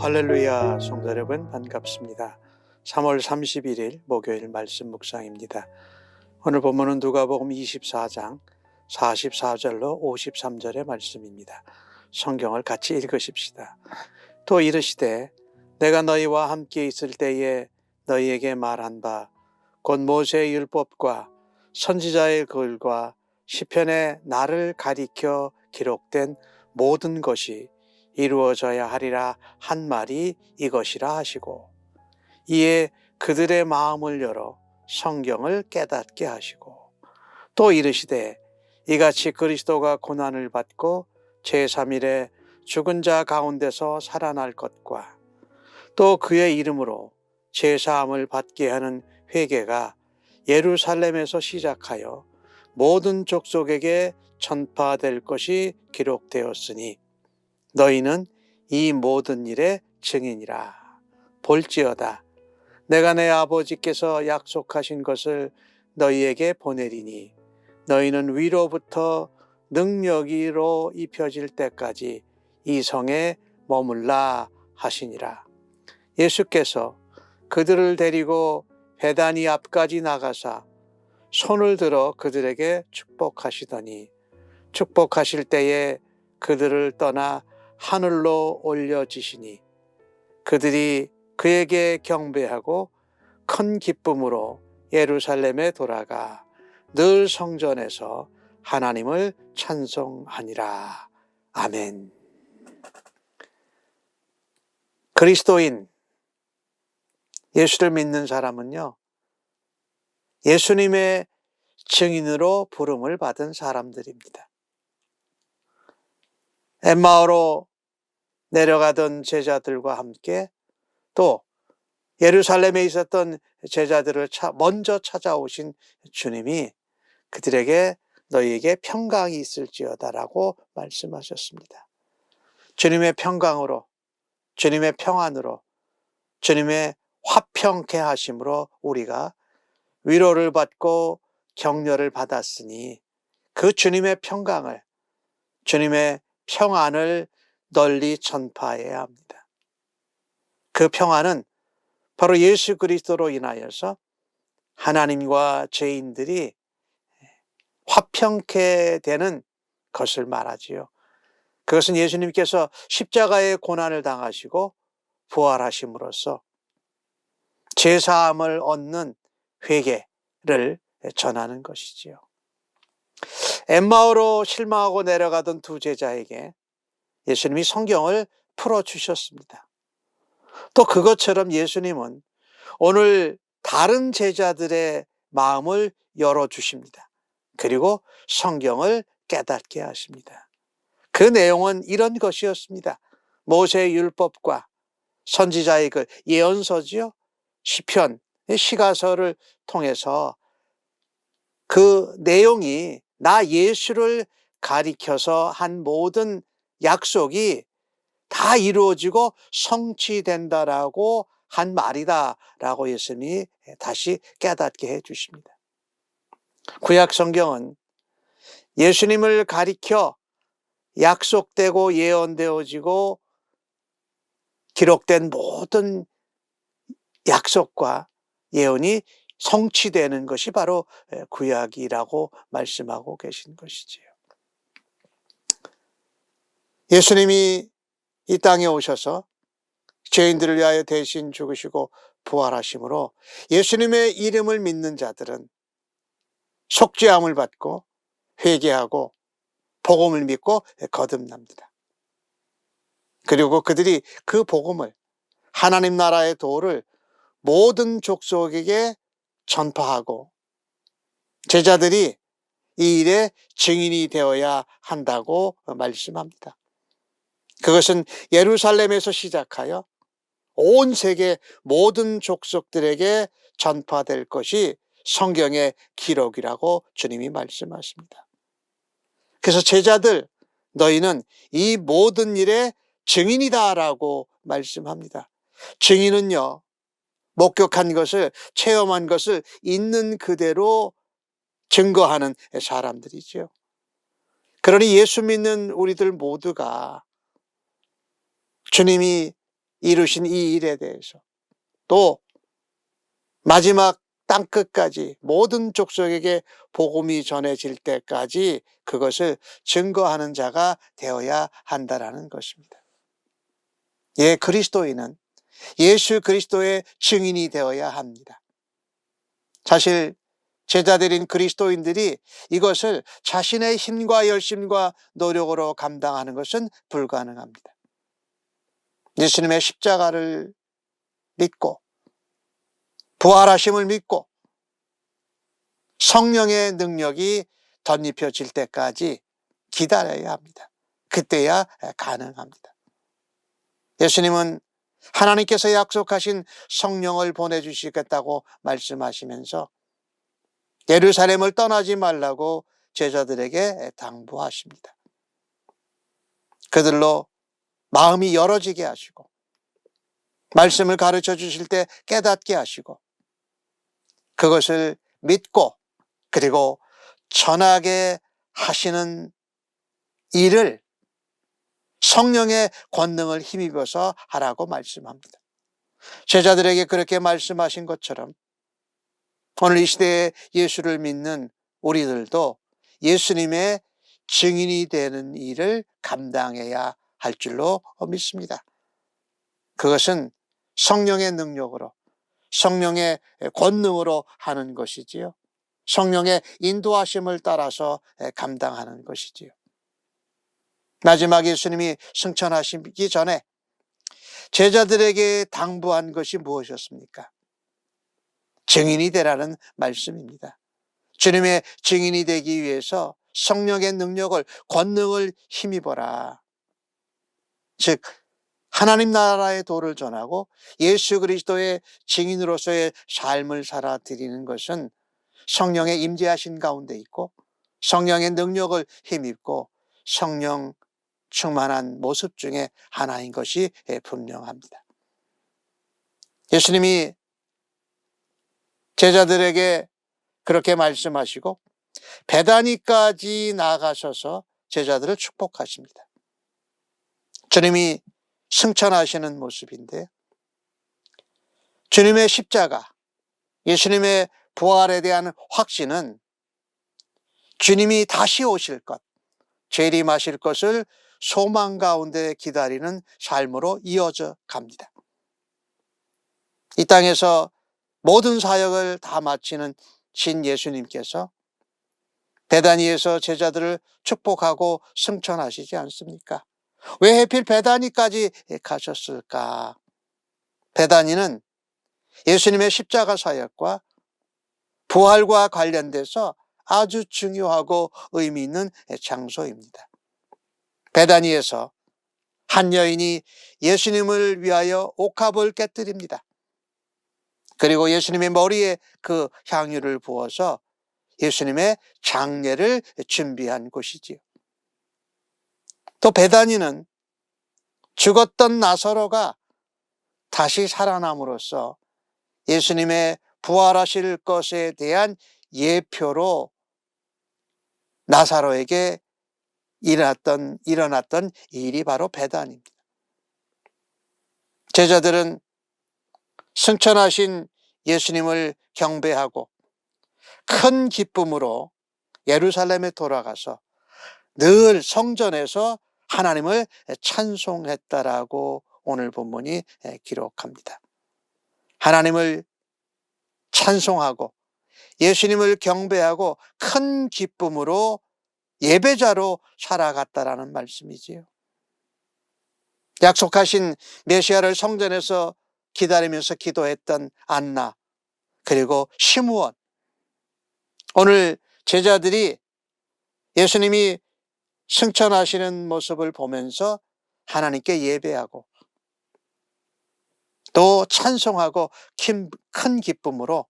할렐루야, 성도 여러분 반갑습니다. 3월 31일 목요일 말씀 묵상입니다. 오늘 본문은 누가복음 24장 44절로 53절의 말씀입니다. 성경을 같이 읽으십시다. 또 이르시되 내가 너희와 함께 있을 때에 너희에게 말한 바 곧 모세의 율법과 선지자의 글과 시편에 나를 가리켜 기록된 모든 것이 이루어져야 하리라 한 말이 이것이라 하시고, 이에 그들의 마음을 열어 성경을 깨닫게 하시고, 또 이르시되 이같이 그리스도가 고난을 받고 제3일에 죽은 자 가운데서 살아날 것과 또 그의 이름으로 제사함을 받게 하는 회개가 예루살렘에서 시작하여 모든 족속에게 전파될 것이 기록되었으니 너희는 이 모든 일의 증인이라. 볼지어다 내가 내 아버지께서 약속하신 것을 너희에게 보내리니 너희는 위로부터 능력이로 입혀질 때까지 이 성에 머물라 하시니라. 예수께서 그들을 데리고 베다니 앞까지 나가사 손을 들어 그들에게 축복하시더니 축복하실 때에 그들을 떠나 하늘로 올려지시니 그들이 그에게 경배하고 큰 기쁨으로 예루살렘에 돌아가 늘 성전에서 하나님을 찬송하니라. 아멘. 그리스도인, 예수를 믿는 사람은요, 예수님의 증인으로 부름을 받은 사람들입니다. 엠마오로 내려가던 제자들과 함께 또 예루살렘에 있었던 제자들을 먼저 찾아오신 주님이 그들에게 너희에게 평강이 있을지어다라고 말씀하셨습니다. 주님의 평강으로, 주님의 평안으로, 주님의 화평케 하심으로 우리가 위로를 받고 격려를 받았으니 그 주님의 평강을, 주님의 평안을 널리 전파해야 합니다. 그 평안은 바로 예수 그리스도로 인하여서 하나님과 죄인들이 화평케 되는 것을 말하지요. 그것은 예수님께서 십자가의 고난을 당하시고 부활하심으로써 제사함을 얻는 회개를 전하는 것이지요. 엠마오로 실망하고 내려가던 두 제자에게 예수님이 성경을 풀어주셨습니다. 또 그것처럼 예수님은 오늘 다른 제자들의 마음을 열어주십니다. 그리고 성경을 깨닫게 하십니다. 그 내용은 이런 것이었습니다. 모세의 율법과 선지자의 글, 예언서지요, 시편, 시가서를 통해서 그 내용이 나 예수를 가리켜서 한 모든 약속이 다 이루어지고 성취된다라고 한 말이다라고 예수님이 다시 깨닫게 해 주십니다. 구약 성경은 예수님을 가리켜 약속되고 예언되어지고 기록된 모든 약속과 예언이 성취되는 것이 바로 구약이라고 말씀하고 계신 것이지요. 예수님이 이 땅에 오셔서 죄인들을 위하여 대신 죽으시고 부활하심으로 예수님의 이름을 믿는 자들은 속죄함을 받고 회개하고 복음을 믿고 거듭납니다. 그리고 그들이 그 복음을, 하나님 나라의 도를 모든 족속에게 전파하고 제자들이 이 일의 증인이 되어야 한다고 말씀합니다. 그것은 예루살렘에서 시작하여 온 세계 모든 족속들에게 전파될 것이 성경의 기록이라고 주님이 말씀하십니다. 그래서 제자들, 너희는 이 모든 일의 증인이다라고 말씀합니다. 증인은요, 목격한 것을, 체험한 것을 있는 그대로 증거하는 사람들이죠. 그러니 예수 믿는 우리들 모두가 주님이 이루신 이 일에 대해서, 또 마지막 땅끝까지 모든 족속에게 복음이 전해질 때까지 그것을 증거하는 자가 되어야 한다라는 것입니다. 예, 그리스도인은 예수 그리스도의 증인이 되어야 합니다. 사실 제자들인 그리스도인들이 이것을 자신의 힘과 열심과 노력으로 감당하는 것은 불가능합니다. 예수님의 십자가를 믿고 부활하심을 믿고 성령의 능력이 덧입혀질 때까지 기다려야 합니다. 그때야 가능합니다. 예수님은 하나님께서 약속하신 성령을 보내주시겠다고 말씀하시면서 예루살렘을 떠나지 말라고 제자들에게 당부하십니다. 그들로 마음이 열어지게 하시고 말씀을 가르쳐 주실 때 깨닫게 하시고 그것을 믿고 그리고 전하게 하시는 일을 성령의 권능을 힘입어서 하라고 말씀합니다. 제자들에게 그렇게 말씀하신 것처럼 오늘 이 시대에 예수를 믿는 우리들도 예수님의 증인이 되는 일을 감당해야 할 줄로 믿습니다. 그것은 성령의 능력으로, 성령의 권능으로 하는 것이지요. 성령의 인도하심을 따라서 감당하는 것이지요. 마지막 예수님이 승천하시기 전에 제자들에게 당부한 것이 무엇이었습니까? 증인이 되라는 말씀입니다. 주님의 증인이 되기 위해서 성령의 능력을, 권능을 힘입어라. 즉 하나님 나라의 도를 전하고 예수 그리스도의 증인으로서의 삶을 살아드리는 것은 성령의 임재하신 가운데 있고 성령의 능력을 힘입고 성령 충만한 모습 중에 하나인 것이 분명합니다. 예수님이 제자들에게 그렇게 말씀하시고 베다니까지 나가셔서 제자들을 축복하십니다. 주님이 승천하시는 모습인데 주님의 십자가, 예수님의 부활에 대한 확신은 주님이 다시 오실 것, 재림하실 것을 소망 가운데 기다리는 삶으로 이어져 갑니다. 이 땅에서 모든 사역을 다 마치는 신 예수님께서 베다니에서 제자들을 축복하고 승천하시지 않습니까? 왜 하필 베다니까지 가셨을까? 베다니는 예수님의 십자가 사역과 부활과 관련돼서 아주 중요하고 의미 있는 장소입니다. 베다니에서 한 여인이 예수님을 위하여 옥합을 깨뜨립니다. 그리고 예수님의 머리에 그 향유를 부어서 예수님의 장례를 준비한 곳이지요. 또 베다니는 죽었던 나사로가 다시 살아남으로써 예수님의 부활하실 것에 대한 예표로 나사로에게 일어났던 일이 바로 베다니입니다. 제자들은 승천하신 예수님을 경배하고 큰 기쁨으로 예루살렘에 돌아가서 늘 성전에서 하나님을 찬송했다라고 오늘 본문이 기록합니다. 하나님을 찬송하고 예수님을 경배하고 큰 기쁨으로 예배자로 살아갔다라는 말씀이지요. 약속하신 메시아를 성전에서 기다리면서 기도했던 안나, 그리고 시므온, 오늘 제자들이 예수님이 승천하시는 모습을 보면서 하나님께 예배하고 또 찬송하고 큰 기쁨으로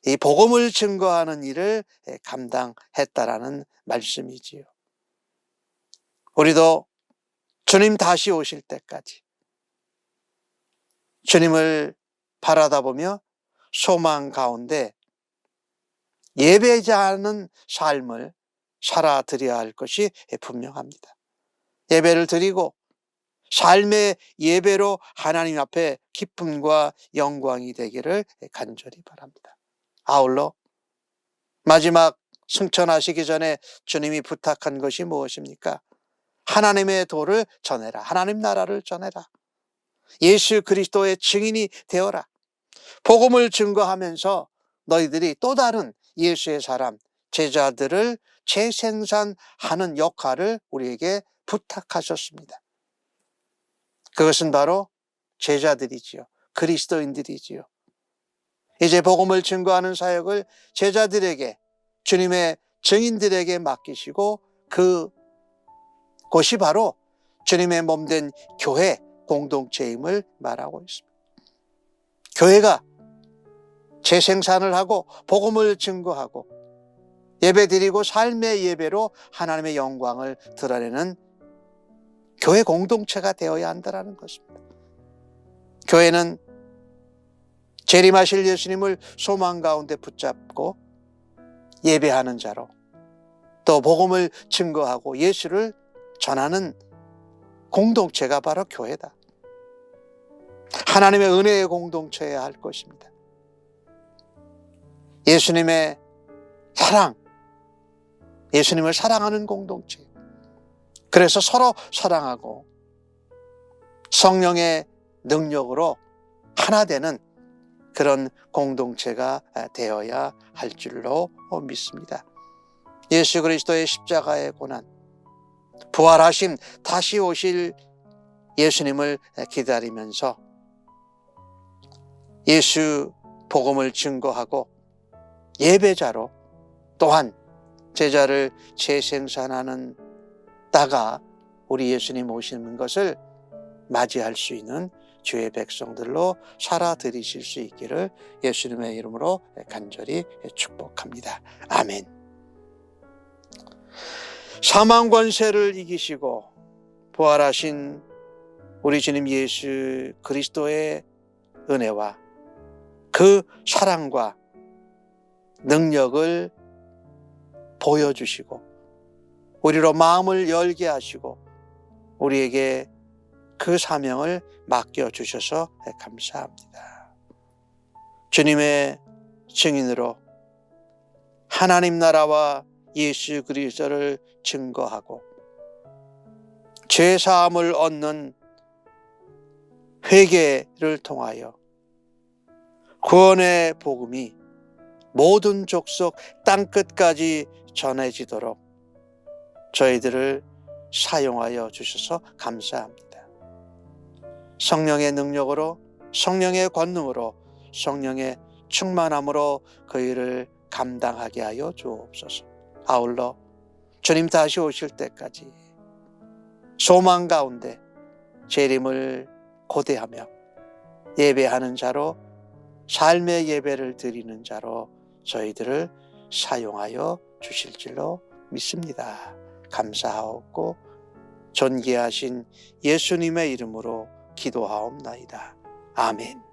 이 복음을 증거하는 일을 감당했다라는 말씀이지요. 우리도 주님 다시 오실 때까지 주님을 바라다 보며 소망 가운데 예배자는 삶을 살아드려야 할 것이 분명합니다. 예배를 드리고 삶의 예배로 하나님 앞에 기쁨과 영광이 되기를 간절히 바랍니다. 아울러 마지막 승천하시기 전에 주님이 부탁한 것이 무엇입니까? 하나님의 도를 전해라. 하나님 나라를 전해라. 예수 그리스도의 증인이 되어라. 복음을 증거하면서 너희들이 또 다른 예수의 사람, 제자들을 재생산하는 역할을 우리에게 부탁하셨습니다. 그것은 바로 제자들이지요. 그리스도인들이지요. 이제 복음을 증거하는 사역을 제자들에게, 주님의 증인들에게 맡기시고 그곳이 바로 주님의 몸된 교회 공동체임을 말하고 있습니다. 교회가 재생산을 하고 복음을 증거하고 예배드리고 삶의 예배로 하나님의 영광을 드러내는 교회 공동체가 되어야 한다는 것입니다. 교회는 재림하실 예수님을 소망 가운데 붙잡고 예배하는 자로, 또 복음을 증거하고 예수를 전하는 공동체가 바로 교회다. 하나님의 은혜의 공동체여야 할 것입니다. 예수님의 사랑, 예수님을 사랑하는 공동체. 그래서 서로 사랑하고 성령의 능력으로 하나 되는 그런 공동체가 되어야 할 줄로 믿습니다. 예수 그리스도의 십자가의 고난, 부활하심, 다시 오실 예수님을 기다리면서 예수 복음을 증거하고 예배자로 또한 제자를 재생산하는 다가 우리 예수님 오시는 것을 맞이할 수 있는 주의 백성들로 살아들이실 수 있기를 예수님의 이름으로 간절히 축복합니다. 아멘. 사망 권세를 이기시고 부활하신 우리 주님 예수 그리스도의 은혜와 그 사랑과 능력을 보여주시고 우리로 마음을 열게 하시고 우리에게 그 사명을 맡겨주셔서 감사합니다. 주님의 증인으로 하나님 나라와 예수 그리스도를 증거하고 죄사함을 얻는 회개를 통하여 구원의 복음이 모든 족속 땅끝까지 전해지도록 저희들을 사용하여 주셔서 감사합니다. 성령의 능력으로, 성령의 권능으로, 성령의 충만함으로 그 일을 감당하게 하여 주옵소서. 아울러 주님 다시 오실 때까지 소망 가운데 재림을 고대하며 예배하는 자로, 삶의 예배를 드리는 자로 저희들을 사용하여 주실 줄로 믿습니다. 감사하옵고 존귀하신 예수님의 이름으로 기도하옵나이다. 아멘.